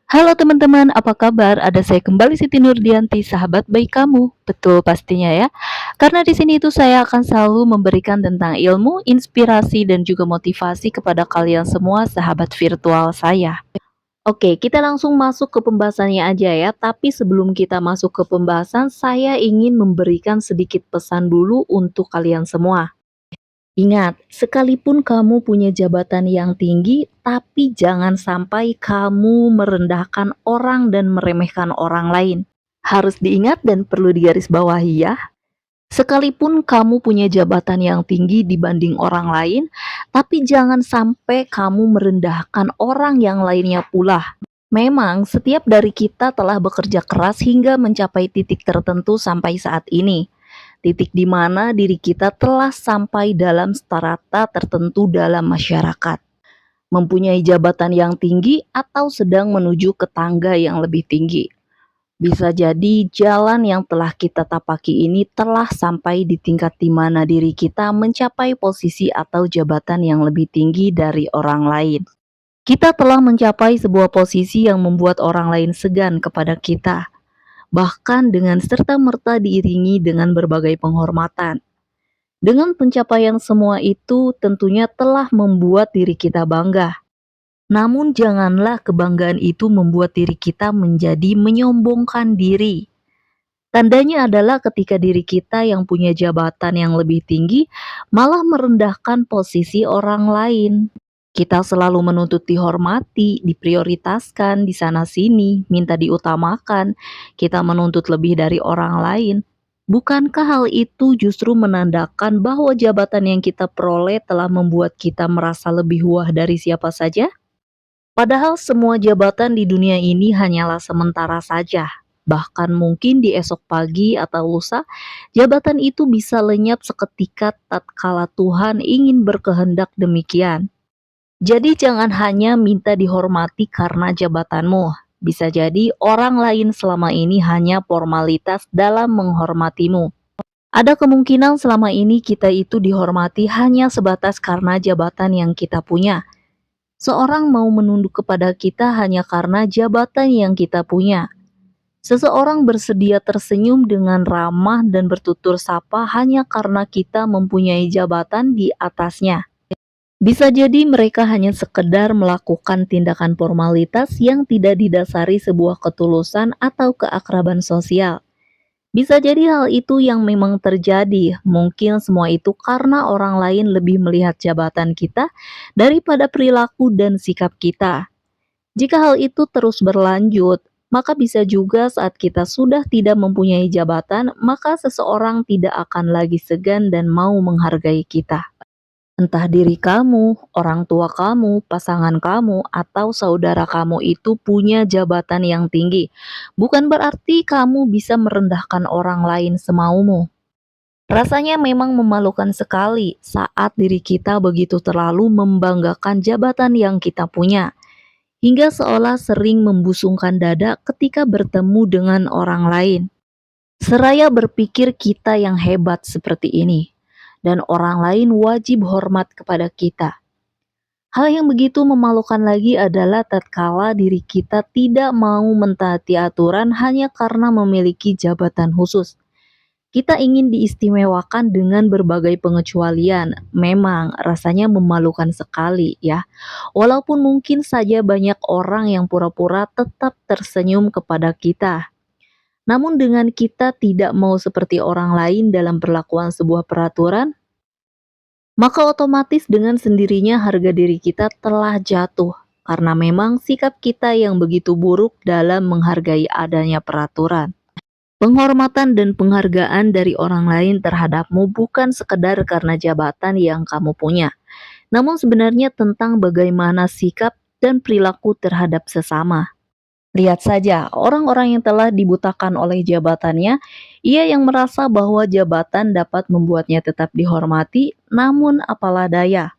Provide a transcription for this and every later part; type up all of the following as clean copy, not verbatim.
Halo teman-teman, apa kabar? Ada saya kembali Siti Nurdianti, sahabat baik kamu. Betul pastinya ya. Karena di sini itu saya akan selalu memberikan tentang ilmu, inspirasi dan juga motivasi kepada kalian semua sahabat virtual saya. Oke, kita langsung masuk ke pembahasannya aja ya. Tapi sebelum kita masuk ke pembahasan, saya ingin memberikan sedikit pesan dulu untuk kalian semua. Ingat, sekalipun kamu punya jabatan yang tinggi, tapi jangan sampai kamu merendahkan orang dan meremehkan orang lain. Harus diingat dan perlu digarisbawahi ya. Sekalipun kamu punya jabatan yang tinggi dibanding orang lain, tapi jangan sampai kamu merendahkan orang yang lainnya pula. Memang setiap dari kita telah bekerja keras hingga mencapai titik tertentu sampai saat ini. Titik di mana diri kita telah sampai dalam strata tertentu dalam masyarakat, mempunyai jabatan yang tinggi atau sedang menuju ke tangga yang lebih tinggi. Bisa jadi jalan yang telah kita tapaki ini telah sampai di tingkat di mana diri kita mencapai posisi atau jabatan yang lebih tinggi dari orang lain. Kita telah mencapai sebuah posisi yang membuat orang lain segan kepada kita, bahkan dengan serta-merta diiringi dengan berbagai penghormatan. Dengan pencapaian semua itu tentunya telah membuat diri kita bangga. Namun janganlah kebanggaan itu membuat diri kita menjadi menyombongkan diri. Tandanya adalah ketika diri kita yang punya jabatan yang lebih tinggi malah merendahkan posisi orang lain. Kita selalu menuntut dihormati, diprioritaskan di sana-sini, minta diutamakan. Kita menuntut lebih dari orang lain. Bukankah hal itu justru menandakan bahwa jabatan yang kita peroleh telah membuat kita merasa lebih wah dari siapa saja? Padahal semua jabatan di dunia ini hanyalah sementara saja. Bahkan mungkin di esok pagi atau lusa, jabatan itu bisa lenyap seketika tatkala Tuhan ingin berkehendak demikian. Jadi jangan hanya minta dihormati karena jabatanmu. Bisa jadi orang lain selama ini hanya formalitas dalam menghormatimu. Ada kemungkinan selama ini kita itu dihormati hanya sebatas karena jabatan yang kita punya. Seorang mau menunduk kepada kita hanya karena jabatan yang kita punya. Seseorang bersedia tersenyum dengan ramah dan bertutur sapa hanya karena kita mempunyai jabatan di atasnya. Bisa jadi mereka hanya sekedar melakukan tindakan formalitas yang tidak didasari sebuah ketulusan atau keakraban sosial. Bisa jadi hal itu yang memang terjadi. Mungkin semua itu karena orang lain lebih melihat jabatan kita daripada perilaku dan sikap kita. Jika hal itu terus berlanjut, maka bisa juga saat kita sudah tidak mempunyai jabatan, maka seseorang tidak akan lagi segan dan mau menghargai kita. Entah diri kamu, orang tua kamu, pasangan kamu, atau saudara kamu itu punya jabatan yang tinggi. Bukan berarti kamu bisa merendahkan orang lain semaumu. Rasanya memang memalukan sekali saat diri kita begitu terlalu membanggakan jabatan yang kita punya, hingga seolah sering membusungkan dada ketika bertemu dengan orang lain. Seraya berpikir kita yang hebat seperti ini, dan orang lain wajib hormat kepada kita. Hal yang begitu memalukan lagi adalah tatkala diri kita tidak mau mentaati aturan hanya karena memiliki jabatan khusus. Kita ingin diistimewakan dengan berbagai pengecualian. Memang rasanya memalukan sekali ya. Walaupun mungkin saja banyak orang yang pura-pura tetap tersenyum kepada kita. Namun dengan kita tidak mau seperti orang lain dalam perlakuan sebuah peraturan, maka otomatis dengan sendirinya harga diri kita telah jatuh karena memang sikap kita yang begitu buruk dalam menghargai adanya peraturan. Penghormatan dan penghargaan dari orang lain terhadapmu bukan sekedar karena jabatan yang kamu punya, namun sebenarnya tentang bagaimana sikap dan perilaku terhadap sesama. Lihat saja, orang-orang yang telah dibutakan oleh jabatannya, ia yang merasa bahwa jabatan dapat membuatnya tetap dihormati, namun apalah daya.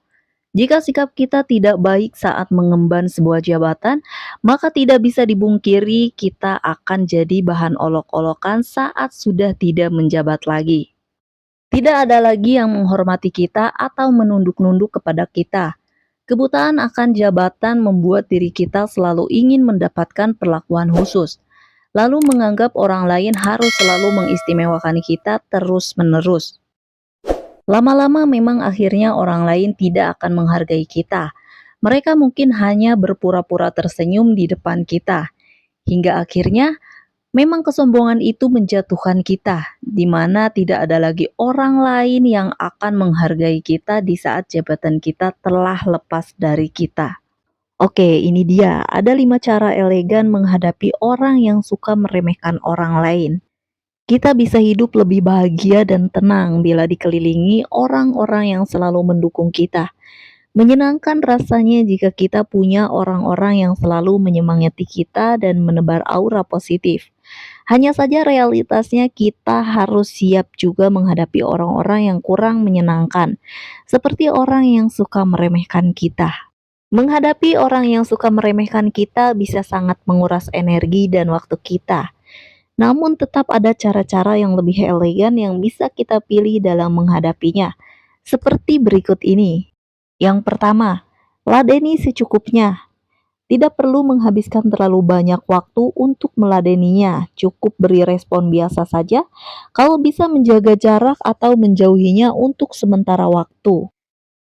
Jika sikap kita tidak baik saat mengemban sebuah jabatan, maka tidak bisa dibungkiri kita akan jadi bahan olok-olokan saat sudah tidak menjabat lagi. Tidak ada lagi yang menghormati kita atau menunduk-nunduk kepada kita. Kebutaan akan jabatan membuat diri kita selalu ingin mendapatkan perlakuan khusus, lalu menganggap orang lain harus selalu mengistimewakan kita terus-menerus. Lama-lama memang akhirnya orang lain tidak akan menghargai kita. Mereka mungkin hanya berpura-pura tersenyum di depan kita, hingga akhirnya memang kesombongan itu menjatuhkan kita, di mana tidak ada lagi orang lain yang akan menghargai kita di saat jabatan kita telah lepas dari kita. Oke, ini dia. Ada 5 cara elegan menghadapi orang yang suka meremehkan orang lain. Kita bisa hidup lebih bahagia dan tenang bila dikelilingi orang-orang yang selalu mendukung kita. Menyenangkan rasanya jika kita punya orang-orang yang selalu menyemangati kita dan menebar aura positif. Hanya saja realitasnya kita harus siap juga menghadapi orang-orang yang kurang menyenangkan, seperti orang yang suka meremehkan kita. Menghadapi orang yang suka meremehkan kita bisa sangat menguras energi dan waktu kita. Namun tetap ada cara-cara yang lebih elegan yang bisa kita pilih dalam menghadapinya. Seperti berikut ini. Yang pertama, ladeni secukupnya. Tidak perlu menghabiskan terlalu banyak waktu untuk meladeninya, cukup beri respon biasa saja. Kalau bisa menjaga jarak atau menjauhinya untuk sementara waktu.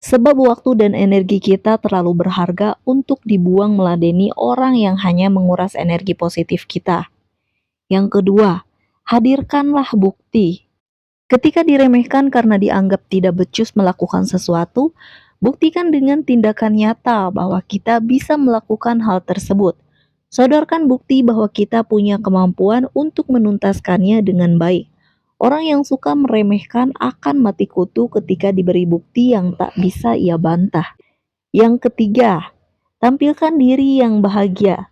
Sebab waktu dan energi kita terlalu berharga untuk dibuang meladeni orang yang hanya menguras energi positif kita. Yang kedua, hadirkanlah bukti. Ketika diremehkan karena dianggap tidak becus melakukan sesuatu, buktikan dengan tindakan nyata bahwa kita bisa melakukan hal tersebut. Sodorkan bukti bahwa kita punya kemampuan untuk menuntaskannya dengan baik. Orang yang suka meremehkan akan mati kutu ketika diberi bukti yang tak bisa ia bantah. Yang ketiga, tampilkan diri yang bahagia.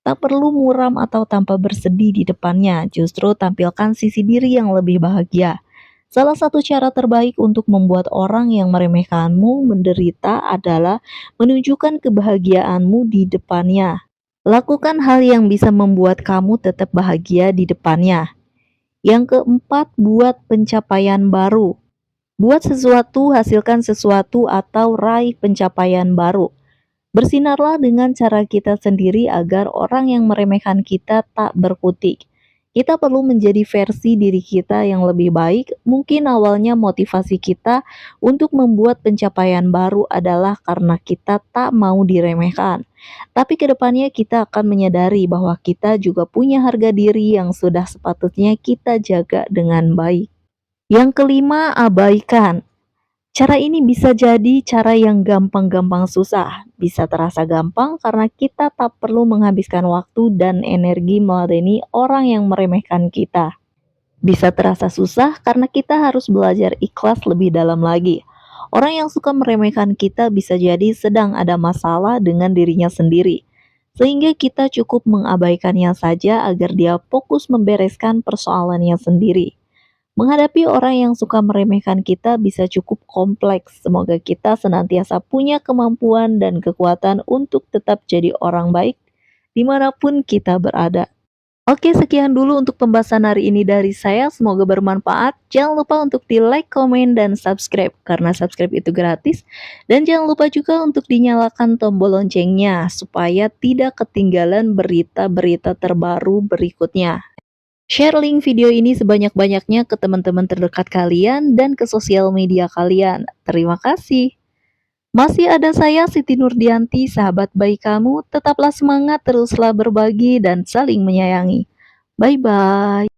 Tak perlu muram atau tanpa bersedih di depannya, justru tampilkan sisi diri yang lebih bahagia. Salah satu cara terbaik untuk membuat orang yang meremehkanmu menderita adalah menunjukkan kebahagiaanmu di depannya. Lakukan hal yang bisa membuat kamu tetap bahagia di depannya. Yang keempat, buat pencapaian baru. Buat sesuatu, hasilkan sesuatu, atau raih pencapaian baru. Bersinarlah dengan cara kita sendiri agar orang yang meremehkan kita tak berkutik. Kita perlu menjadi versi diri kita yang lebih baik. Mungkin awalnya motivasi kita untuk membuat pencapaian baru adalah karena kita tak mau diremehkan. Tapi kedepannya kita akan menyadari bahwa kita juga punya harga diri yang sudah sepatutnya kita jaga dengan baik. Yang kelima, abaikan. Cara ini bisa jadi cara yang gampang-gampang susah. Bisa terasa gampang karena kita tak perlu menghabiskan waktu dan energi meladeni orang yang meremehkan kita. Bisa terasa susah karena kita harus belajar ikhlas lebih dalam lagi. Orang yang suka meremehkan kita bisa jadi sedang ada masalah dengan dirinya sendiri. Sehingga kita cukup mengabaikannya saja agar dia fokus membereskan persoalannya sendiri. Menghadapi orang yang suka meremehkan kita bisa cukup kompleks. Semoga kita senantiasa punya kemampuan dan kekuatan untuk tetap jadi orang baik dimanapun kita berada. Oke, sekian dulu untuk pembahasan hari ini dari saya. Semoga bermanfaat. Jangan lupa untuk di like, komen, dan subscribe. Karena subscribe itu gratis. Dan jangan lupa juga untuk dinyalakan tombol loncengnya supaya tidak ketinggalan berita-berita terbaru berikutnya. Share link video ini sebanyak-banyaknya ke teman-teman terdekat kalian dan ke sosial media kalian. Terima kasih. Masih ada saya Siti Nurdianti, sahabat baik kamu. Tetaplah semangat, teruslah berbagi dan saling menyayangi. Bye-bye.